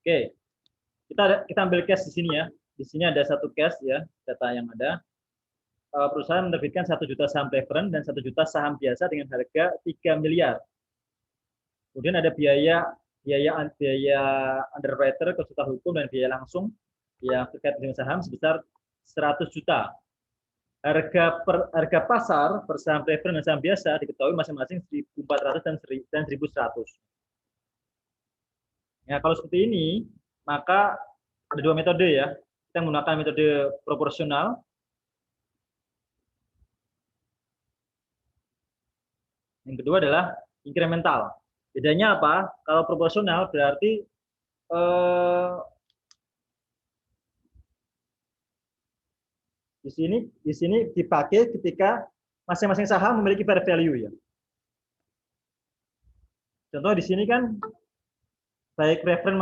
Oke, kita ambil case di sini ya. Di sini ada satu case ya, data yang ada. Perusahaan menerbitkan 1 juta saham preference dan 1 juta saham biasa dengan harga 3 miliar. Kemudian ada biaya underwriter, konsultan hukum, dan biaya langsung yang terkait dengan saham sebesar 100 juta. Harga pasar per saham preference dan saham biasa diketahui masing-masing 1.400 dan 1.100. Ya, kalau seperti ini, maka ada 2 metode ya. Kita menggunakan metode proporsional. Yang kedua adalah incremental. Bedanya apa? Kalau proporsional berarti di sini dipakai ketika masing-masing saham memiliki fair value ya. Contoh di sini kan baik preference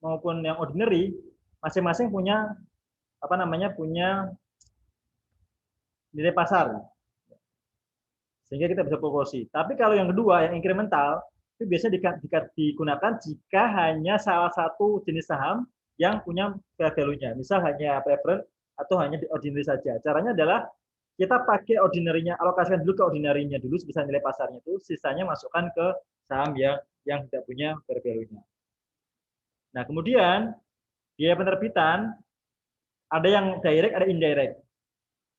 maupun yang ordinary masing-masing punya punya nilai pasar. Sehingga kita bisa proporsi. Tapi kalau yang kedua, yang incremental, itu biasanya digunakan jika hanya salah satu jenis saham yang punya fair value-nya. Misal hanya preference atau hanya ordinary saja. Caranya adalah kita pakai ordinary-nya, alokasikan dulu ke ordinary-nya dulu sebesar nilai pasarnya itu, sisanya masukkan ke saham yang tidak punya fair value-nya. Nah, kemudian biaya penerbitan ada yang direct, ada indirect.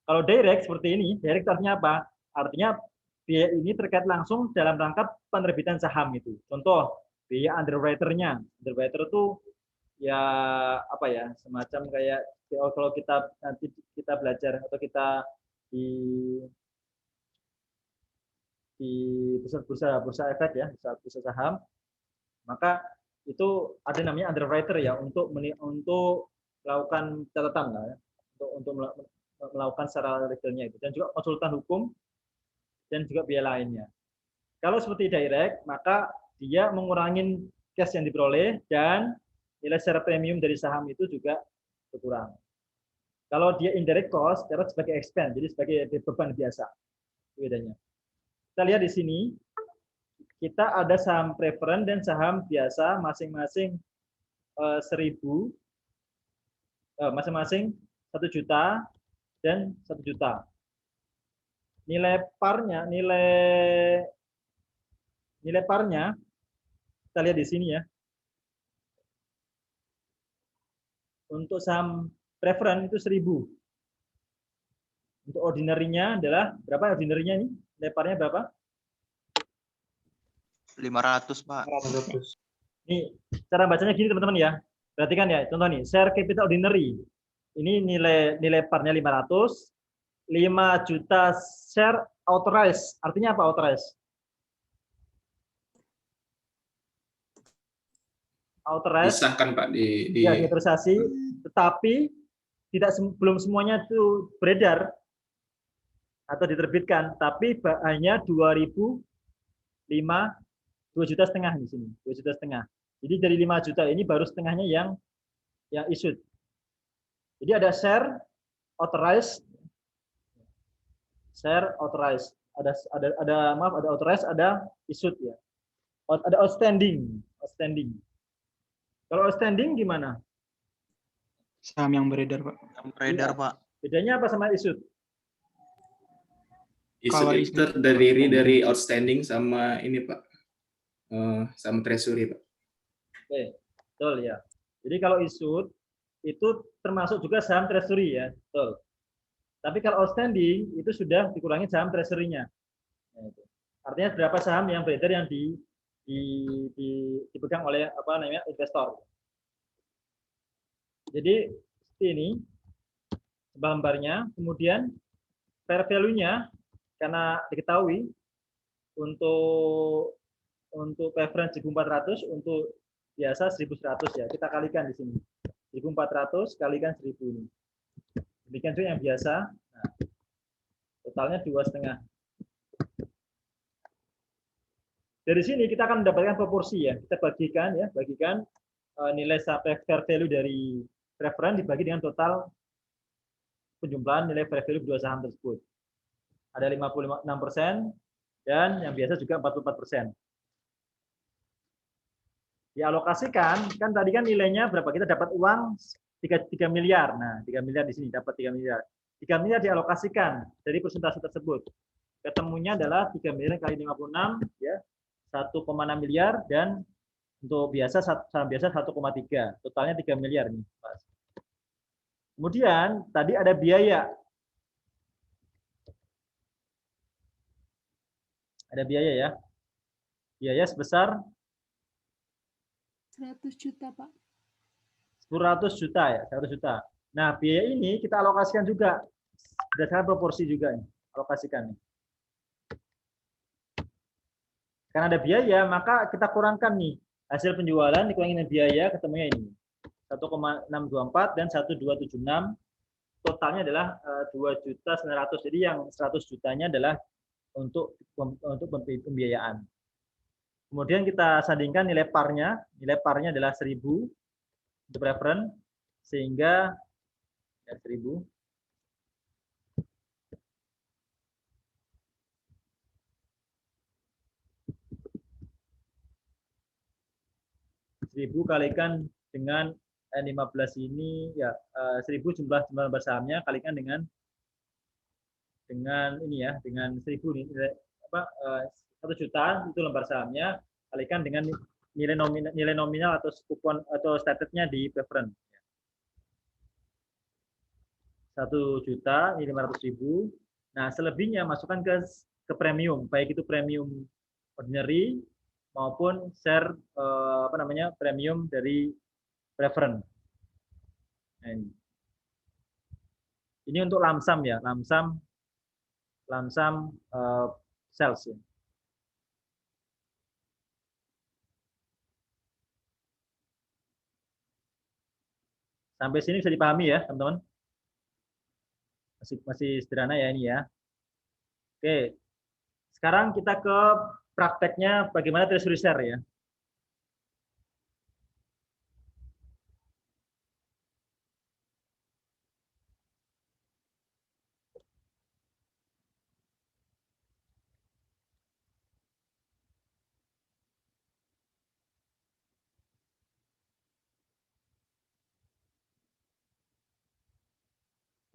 Kalau direct seperti ini, direct artinya apa? Artinya biaya ini terkait langsung dalam rangka penerbitan saham itu. Contoh, biaya underwriter-nya. Underwriter itu ya apa ya, semacam kayak kalau kita nanti kita belajar atau kita di bursa efek ya, bursa saham, maka itu ada namanya underwriter ya untuk melakukan catatan lah ya, untuk melakukan secara legalnya itu, dan juga konsultan hukum dan juga biaya lainnya. Kalau seperti direct, maka dia mengurangi cash yang diperoleh dan nilai secara premium dari saham itu juga berkurang. Kalau dia indirect cost, dapat sebagai expense, jadi sebagai beban biasa. Itu bedanya. Kita lihat di sini, kita ada saham preference dan saham biasa masing-masing 1.000, masing-masing 1 juta dan 1 juta. Nilai parnya kita lihat di sini ya. Untuk saham preference itu 1.000. Untuk ordinary-nya adalah berapa ordinary-nya ini? Nilai parnya berapa? 500, Pak. 500. Ini cara bacanya gini teman-teman ya. Perhatikan ya, contoh nih, share capital ordinary. Ini nilai parnya 500, 5 juta share authorized. Artinya apa authorized? Authorized. Disahkan Pak Ya, diautorisasi, tetapi belum semuanya itu beredar atau diterbitkan, tapi hanya 2.500, 2,5 juta di sini, 2,5 juta. Jadi dari 5 juta ini baru setengahnya yang issued. Jadi ada share authorized, ada authorized, ada issued ya. Ada outstanding. Kalau outstanding gimana? Saham yang beredar, Pak. Yang beredar, Pak. Bedanya apa sama issued? Issued itu terdiri dari outstanding sama ini Pak, sama treasury Pak. Oke, betul ya. Jadi kalau issued itu termasuk juga saham treasury ya, betul. Tapi kalau outstanding itu sudah dikurangi saham treasury-nya. Artinya berapa saham yang beredar yang dipegang oleh investor. Jadi seperti ini gambarnya. Kemudian fair value-nya karena diketahui untuk preference 1.400, untuk biasa 1.100 ya. Kita kalikan di sini. 1.400 kalikan 1.000 ini. Demikian juga yang biasa. Nah, totalnya 2,5. Dari sini kita akan mendapatkan proporsi ya. Kita bagikan nilai fair value dari preference dibagi dengan total penjumlahan nilai fair value kedua saham tersebut. Ada 56% dan yang biasa juga 44%. dialokasikan, kan tadi kan nilainya berapa? Kita dapat uang 3 miliar. Nah, 3 miliar di sini dapat 3 miliar. 3 miliar dialokasikan dari persentase tersebut. Ketemunya adalah 3 miliar kali 56 ya. 1,6 miliar dan untuk saham biasa 1,3. Totalnya 3 miliar nih, Mas. Kemudian tadi ada biaya. Ada biaya ya. Biaya sebesar 100 juta, Pak. 100 juta ya, 100 juta. Nah, biaya ini kita alokasikan juga berdasarkan proporsi juga nih, alokasikan nih. Karena ada biaya, maka kita kurangkan nih hasil penjualan dikurangi dengan biaya, ketemunya ini 1,624 dan 1,276. Totalnya adalah 2.900.000. Jadi yang 100 jutanya adalah untuk pembiayaan. Kemudian kita sandingkan nilai parnya. Nilai parnya adalah 1.000 untuk reference, sehingga ya, 1.000. Kalikan dengan N15 ini ya 1.000 jumlah lembar sahamnya kalikan dengan ini ya, dengan 1.000 nilai 1 juta itu lembar sahamnya kalikan dengan nilai nominal atau kupon atau statednya di preference. 1 juta ini 500.000. Nah, selebihnya masukkan ke premium, baik itu premium ordinary maupun share premium dari preference. Nah, ini untuk lamsam ya, lamsam sales ya. Sampai sini bisa dipahami ya, teman-teman? Masih sederhana ya ini ya. Oke. Sekarang kita ke prakteknya bagaimana treasury share ya.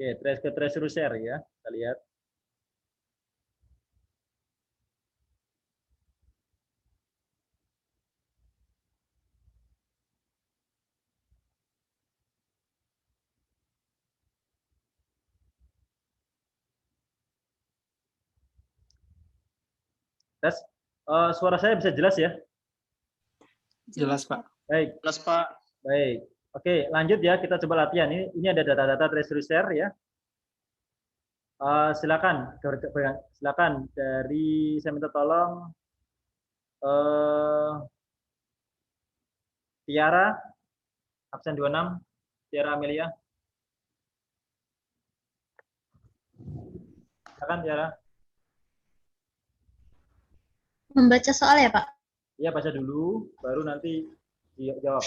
Oke, ke treasury share ya, kita lihat. Tes, suara saya bisa jelas ya? Jelas, Pak. Baik. Jelas, Pak. Baik. Oke, lanjut ya, kita coba latihan. Ini ada data-data treasury share ya. Silakan dari saya minta tolong Tiara absen 26, Tiara Amelia. Silakan Tiara. Membaca soal ya, Pak? Iya, baca dulu, baru nanti dijawab.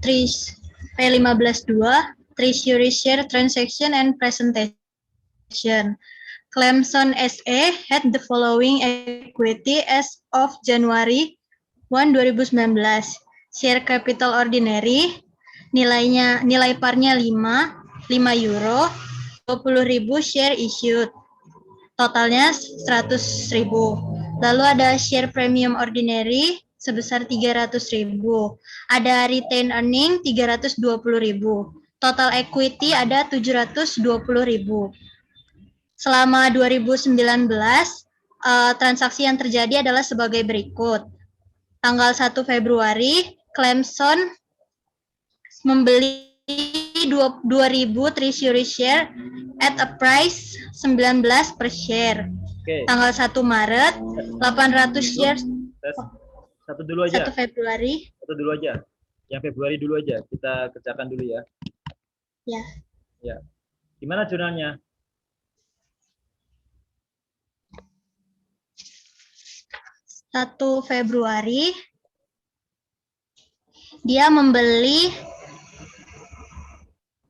P15.2 Treasury Share Transaction and Presentation. Clemson SE had the following equity as of January 1, 2019. Share capital ordinary, nilai parnya 5 euro, 20.000 share issued. Totalnya 100.000. Lalu ada share premium ordinary sebesar 300.000. Ada retain earning 320.000. Total equity ada 720.000. Selama 2019, transaksi yang terjadi adalah sebagai berikut. Tanggal 1 Februari, Clemson membeli 2.000 treasury share at a price 19 per share. Oke. Tanggal 1 Maret, 800 shares. Satu dulu aja. 1 Februari. Satu dulu aja. Yang Februari dulu aja. Kita kerjakan dulu ya. Ya. Ya. Gimana jurnalnya? Februari dia membeli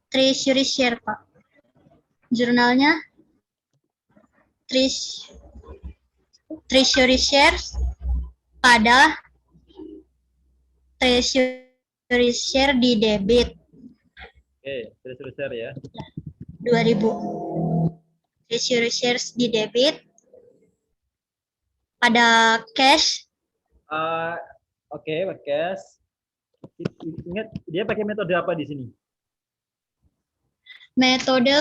treasury share, Pak. Jurnalnya treasury shares pada treasury share di debit Oke, treasury share ya. 2.000. Treasury shares di debit pada cash. Oke, cash. Ingat dia pakai metode apa di sini? Metode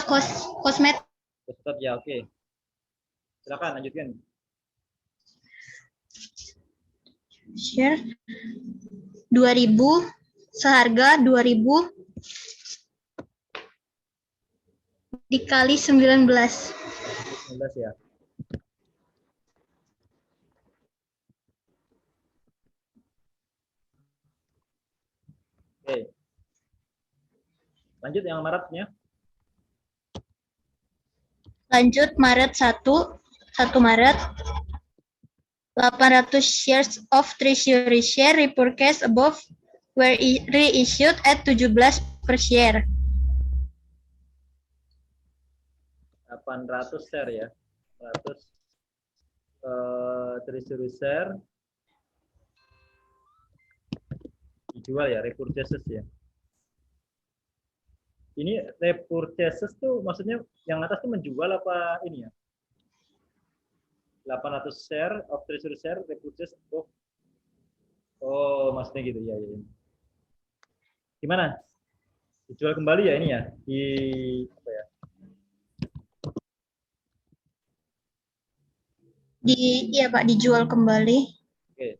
kosmetik. Ustadz ya, oke. Silakan lanjutkan. Share 2.000 seharga 2.000 dikali 19. 19 ya. Oke. Lanjut yang Maretnya. Lanjut Maret 1 Maret 800 shares of treasury share repurchased above were reissued at 17 per share. 800 share ya. 100 treasury share dijual ya, repurchases ya. Ini repurchases tuh maksudnya yang atas tuh menjual apa ini ya? 800 share of treasury share repurchase. Oh, maksudnya gitu ya, ya. Gimana? Dijual kembali ya ini ya? Di apa ya? Iya Pak, dijual kembali. Oke.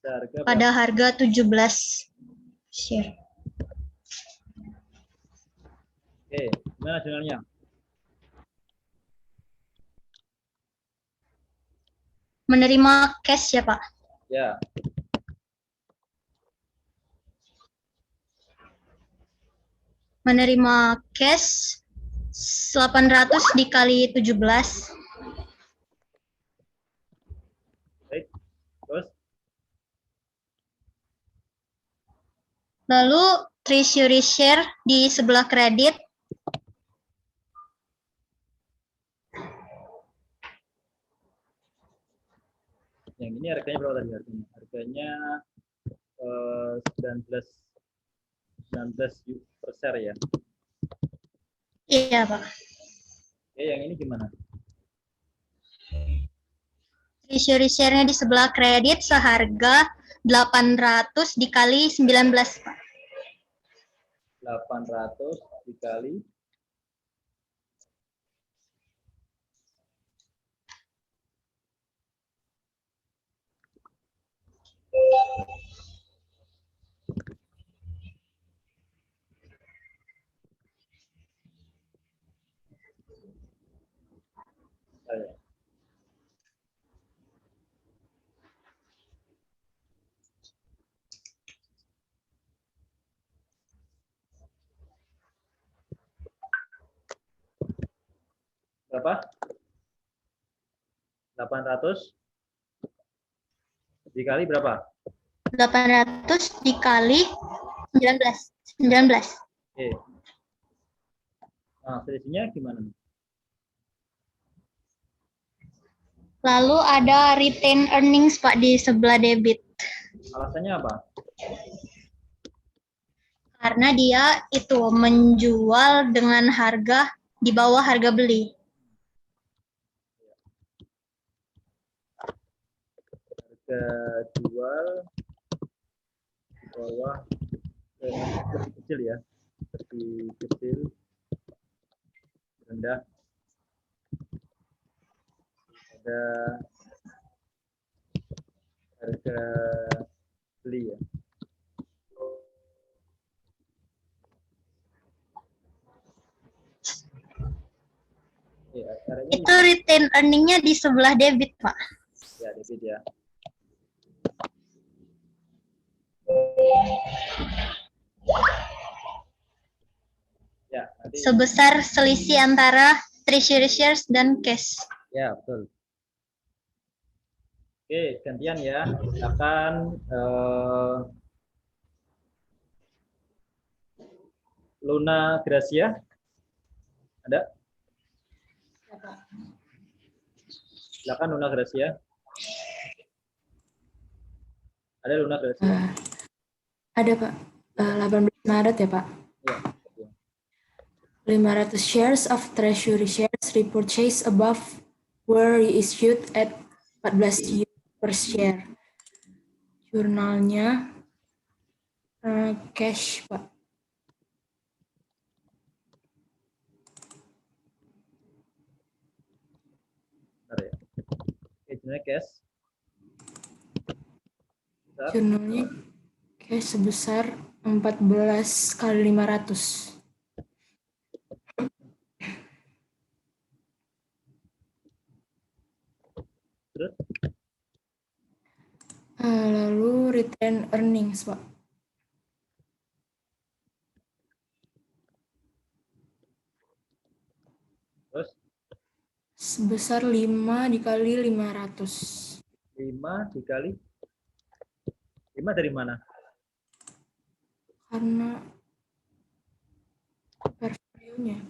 Harga pada harga 17 share. Oke, gimana jurnalnya? Menerima cash ya Pak. Ya. Menerima cash 800 dikali 17. Baik. Terus? Lalu treasury share di sebelah kredit. Yang ini harganya berapa tadi harganya? Harganya 19 per share ya. Iya Pak. Oke, yang ini gimana? Treasury share-nya di sebelah kredit seharga 800 dikali 19 Pak. 800 dikali 19. Berapa? 800 dikali berapa? 800 dikali 19. 19. Oke. Nah, selisihnya gimana nih? Lalu ada retain earnings Pak di sebelah debit. Alasannya apa? Karena dia itu menjual dengan harga di bawah harga beli. Harga jual di bawah lebih kecil ya, lebih kecil, rendah. Ada harga beli ya. Ya, caranya Itu retain earning-nya di sebelah debit, Pak. ya debit ya. Ya, nanti Sebesar selisih antara treasury shares dan cash. ya betul. Oke, gantian ya. Silakan Luna Gracia. Ada? Silakan Luna Gracia. Ada lunas berarti. Ada Pak. 18 Maret ya Pak. Ya. 500 shares of treasury shares repurchased above were reissued at 14 euro per share. Jurnalnya cash Pak. Bentar ya. Oke, jurnalnya cash. Bentar. Jurnalnya cash sebesar 14 kali 500. Terus Lalu return earnings Pak. terus Sebesar 5 dikali 500. 5 dikali 5 dari mana? Karena per value-nya.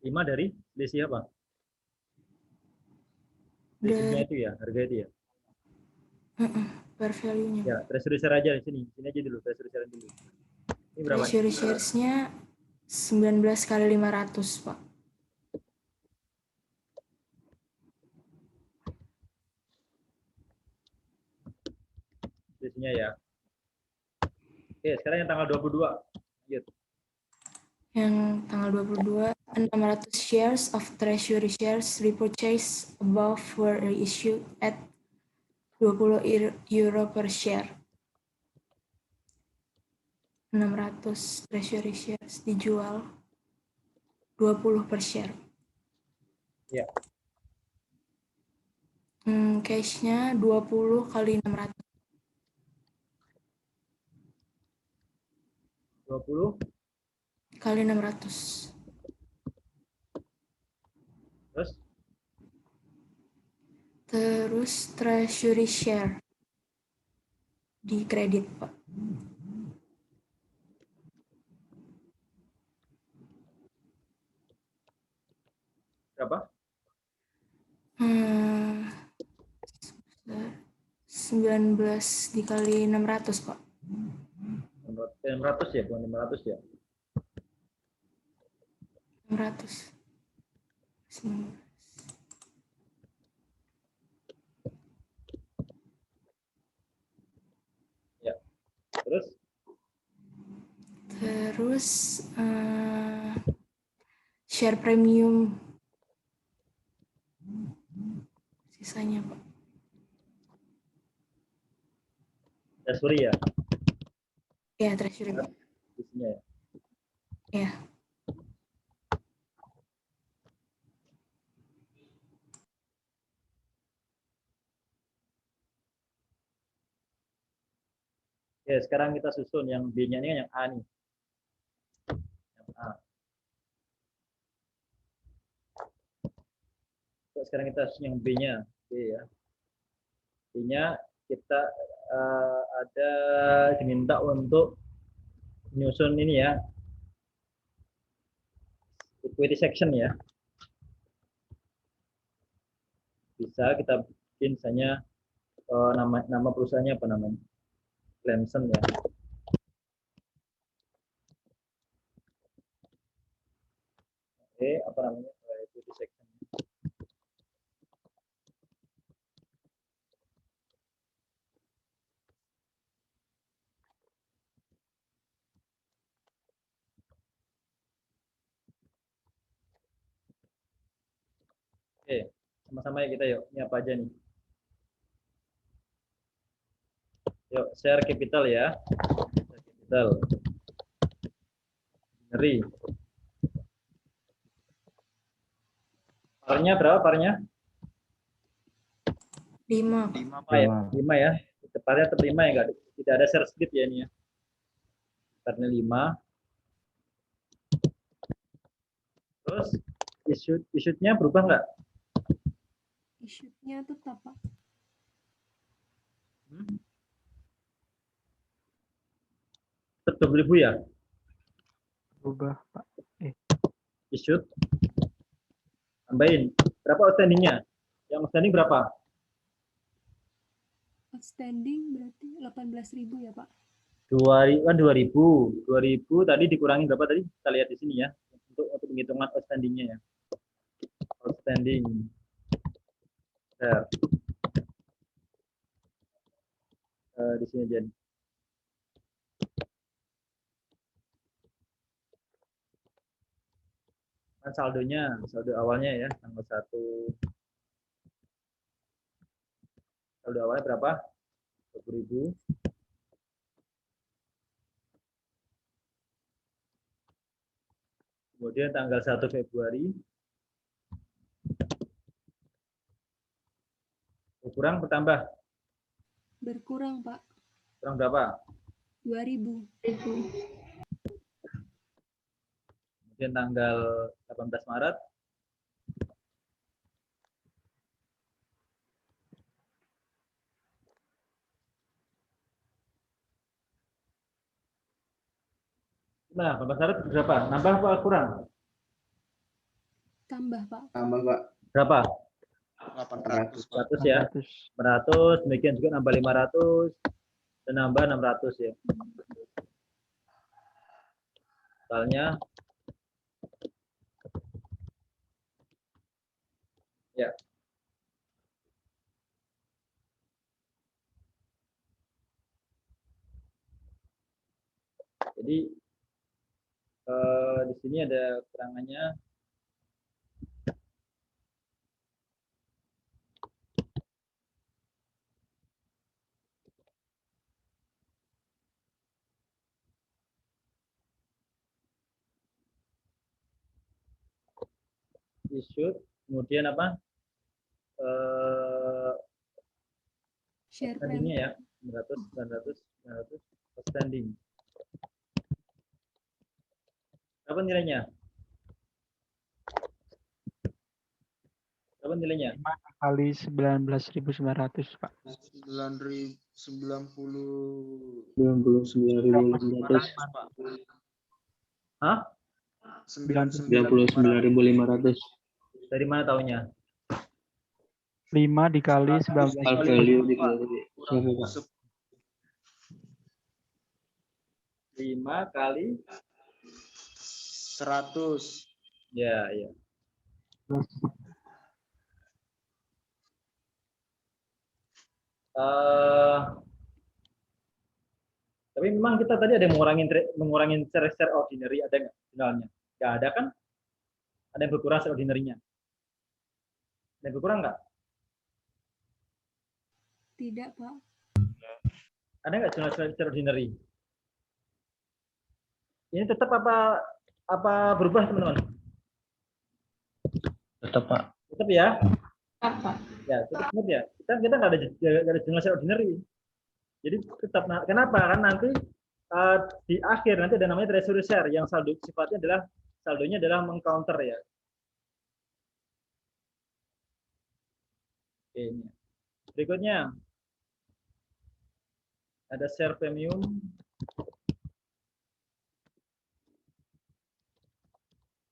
5 dari selisih apa? Selisihnya Dari itu ya, harga itu ya. per value-nya. Ya, treasury share aja di sini. Sini aja dulu, treasury share dulu. Ini berapa? Treasury shares-nya 19 kali 500, Pak. Selisihnya ya. Oke, sekarang yang tanggal 22. Lanjut. Yang tanggal 22, 600 shares of treasury shares repurchased above were reissued at 20 euro per share. 600 treasury shares dijual 20 per share. Ya. Cash-nya 20 kali 600. 20 Kali 600. terus Terus treasury share di kredit, Pak. berapa? 19 dikali 600, Pak. 600 ya, bukan 500 ya. 600. Ya. Terus Terus share premium sisanya, Pak. treasury ya, Ya, treasury, Pak. selisihnya ya. Ya. Oke, sekarang kita susun yang B-nya ini yang A nih. Yang A. Sekarang kita susun yang B-nya. B ya. B-nya kita ada diminta untuk menyusun ini ya. Equity section ya. Bisa kita bikin misalnya nama perusahaannya apa namanya? Clemson ya. Oke, apa namanya? Equity section. Oke, sama-sama ya kita yuk. Ini apa aja nih? Yuk, share capital ya. Share capital. Ngeri. Parnya berapa parnya? 5. 5 ya? 5 ya. Parnya tetap 5 ya, enggak tidak ada share split ya ini ya. Parnya 5. Terus issue-nya berubah enggak? Issue-nya tetap, Pak. Tetap 20.000 ya? Berubah, Pak. Issue. Tambahin. Berapa outstanding-nya? Yang outstanding berapa? Outstanding berarti 18.000 ya, Pak? 2000 tadi dikurangi berapa tadi? Kita lihat di sini ya. Untuk penghitungan outstanding-nya ya. Outstanding. Di sini aja. Kan saldonya, saldo awalnya ya, tanggal 1. Saldo awalnya berapa? 20.000. Kemudian tanggal 1 Februari. Berkurang bertambah? Berkurang, Pak. Kurang berapa? 2.000. Kemudian tanggal 18 Maret. Nah, 18 Maret berapa? Nambah apa kurang? Tambah, Pak. Tambah, Pak. Berapa? 800, Pak. 100 ya. 100. 100, demikian juga nambah 500 dan nambah 600 ya. Totalnya ya. Jadi di sini ada keterangannya. Issued, kemudian apa? Share Outstanding-nya ya, premium. 900, 900, 900 outstanding. Apa nilainya? Apa nilainya? 5 kali 19.900, Pak. 99.500, Pak. Hah? 99.500. Dari mana tahunya? 5 dikali 19. Value dikali. 5 kali 100. ya, ya. Tapi memang kita tadi ada mengurangin share ordinary, ada nggak finalnya? Nggak ada kan? Ada yang berkurang share ordinary-nya? Ada yang berkurang nggak? Tidak, Pak. Ada nggak share ordinary? Ini tetap apa berubah teman-teman? Tetap, Pak. Tetap ya? Apa? Ya, tetap ya. Kita nggak ada jumlah share ordinary. Jadi tetap, kenapa? Kan nanti di akhir nanti ada namanya treasury share yang saldonya adalah mengcounter ya. Oke, ini. Berikutnya ada share premium.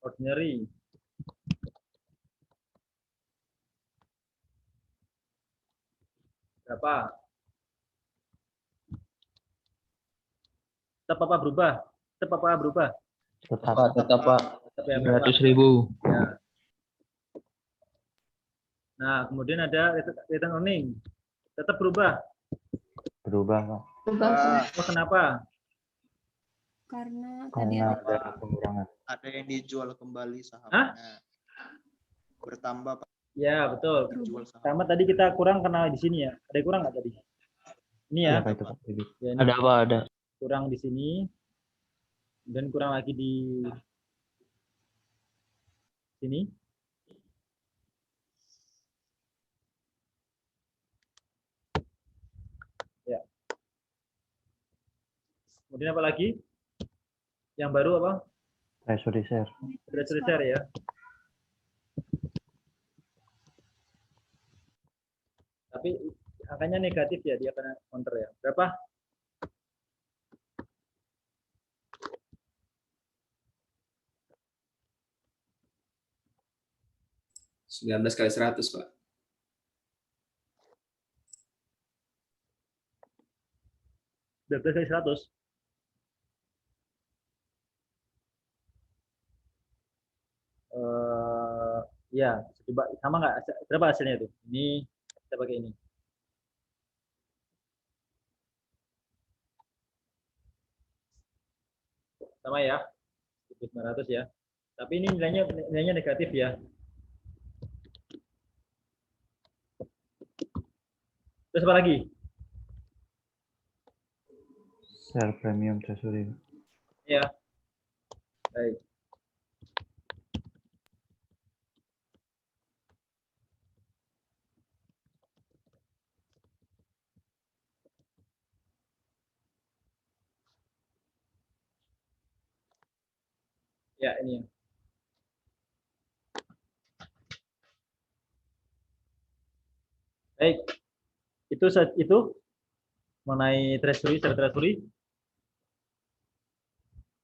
Ordinary. Berapa? Tetap apa berubah? Tetap apa berubah? Tetap, Pak. Tetap ya, berapa? 900.000. Ya. Nah, kemudian ada return earning. Tetap berubah. Berubah, Pak. Oh, kenapa? Karena tadi ada ada pengurangan. Ada yang dijual kembali sahamnya. Bertambah, Pak. Ya, betul. Jual saham. Sama tadi kita kurang karena di sini ya. Ada yang kurang nggak tadi? Ini ya. Apa itu, Pak? Ya, ini Ada apa? Ada. kurang di sini. Dan kurang lagi di sini. Ya. Kemudian apa lagi? Yang baru apa? Treasury share. Treasury share ya. Tapi angkanya negatif ya, dia kena counter ya. Berapa? Belas kali 100, Pak. 12 kali 100. Ya, coba sama nggak? Berapa hasilnya itu? Ini kita pakai ini. Sama ya, 1.900 ya. Tapi ini nilainya negatif ya. Terus apa lagi? Share premium treasury. Ya. Baik. Ya, ini. Baik. Itu mengenai treasury, share treasury.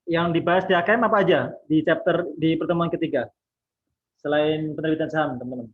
Yang dibahas di AKM apa aja di chapter di pertemuan ketiga? Selain penerbitan saham, teman-teman.